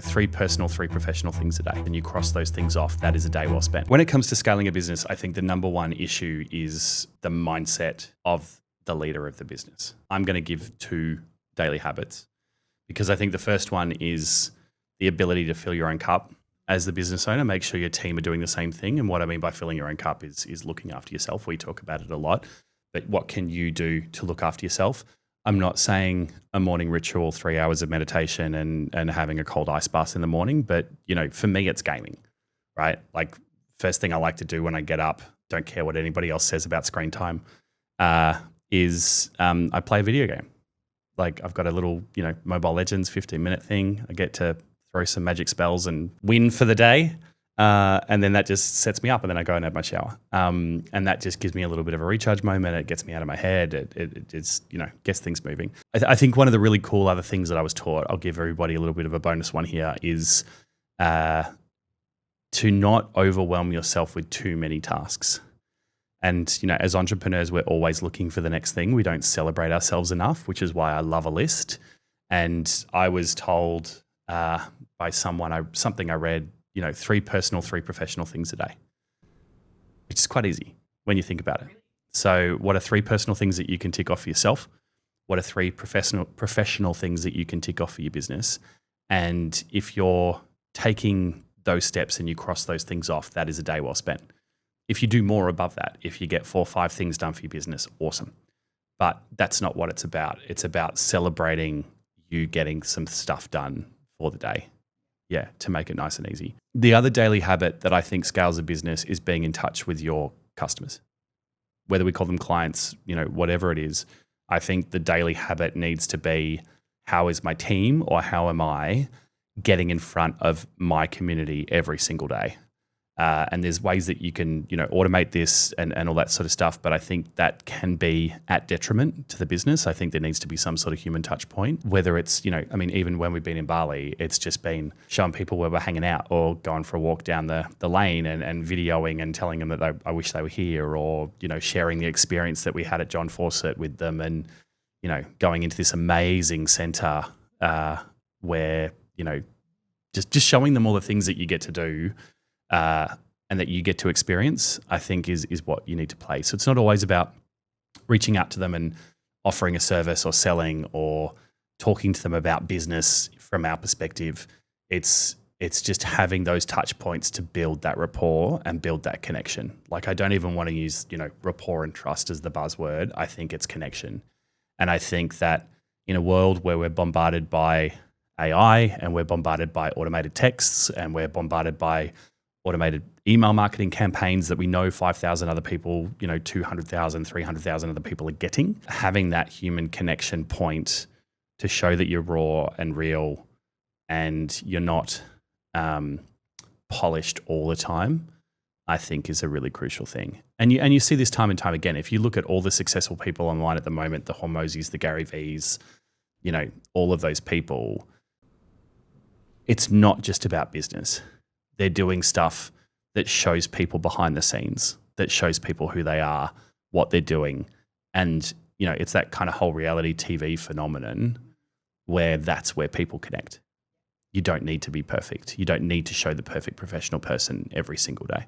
3 personal, 3 professional things a day, and you cross those things off, that is a day well spent. When it comes to scaling a business, I think the number one issue is the mindset of the leader of the business. I'm going to give 2 daily habits because I think the first one is the ability to fill your own cup. As the business owner, make sure your team are doing the same thing. And what I mean by filling your own cup is looking after yourself. We talk about it a lot, but what can you do to look after yourself? I'm not saying a morning ritual, 3 hours of meditation and having a cold ice bath in the morning, but for me, it's gaming, right? Like first thing I like to do when I get up, don't care what anybody else says about screen time, is I play a video game. Like I've got a little, Mobile Legends 15-minute thing. I get to throw some magic spells and win for the day. And then that just sets me up, and then I go and have my shower. And that just gives me a little bit of a recharge moment. It gets me out of my head. It's gets things moving. I think one of the really cool other things that I was taught, I'll give everybody a little bit of a bonus one here, is to not overwhelm yourself with too many tasks. And, as entrepreneurs, we're always looking for the next thing. We don't celebrate ourselves enough, which is why I love a list. And I was told by something I read, 3 personal, 3 professional things a day, which is quite easy when you think about it. So what are 3 personal things that you can tick off for yourself? What are 3 professional things that you can tick off for your business? And if you're taking those steps and you cross those things off, that is a day well spent. If you do more above that, if you get 4 or 5 things done for your business, awesome. But that's not what it's about. It's about celebrating you getting some stuff done for the day. Yeah, to make it nice and easy. The other daily habit that I think scales a business is being in touch with your customers. Whether we call them clients, whatever it is, I think the daily habit needs to be, how is my team or how am I getting in front of my community every single day? And there's ways that you can, automate this and all that sort of stuff. But I think that can be at detriment to the business. I think there needs to be some sort of human touch point, whether it's, even when we've been in Bali, it's just been showing people where we're hanging out or going for a walk down the lane and videoing and telling them that I wish they were here, or, sharing the experience that we had at John Fawcett with them, and, going into this amazing center where, just showing them all the things that you get to do. And that you get to experience, I think is what you need to play. So it's not always about reaching out to them and offering a service or selling or talking to them about business from our perspective. It's just having those touch points to build that rapport and build that connection. Like I don't even want to use, rapport and trust as the buzzword. I think it's connection. And I think that in a world where we're bombarded by AI and we're bombarded by automated texts and we're bombarded by automated email marketing campaigns that we know 5,000 other people, 200,000, 300,000 other people are getting. Having that human connection point to show that you're raw and real and you're not polished all the time, I think is a really crucial thing. And you see this time and time again. If you look at all the successful people online at the moment, the Hormozis, the Gary V's, all of those people, it's not just about business. They're doing stuff that shows people behind the scenes, that shows people who they are, what they're doing. And, it's that kind of whole reality TV phenomenon where that's where people connect. You don't need to be perfect. You don't need to show the perfect professional person every single day.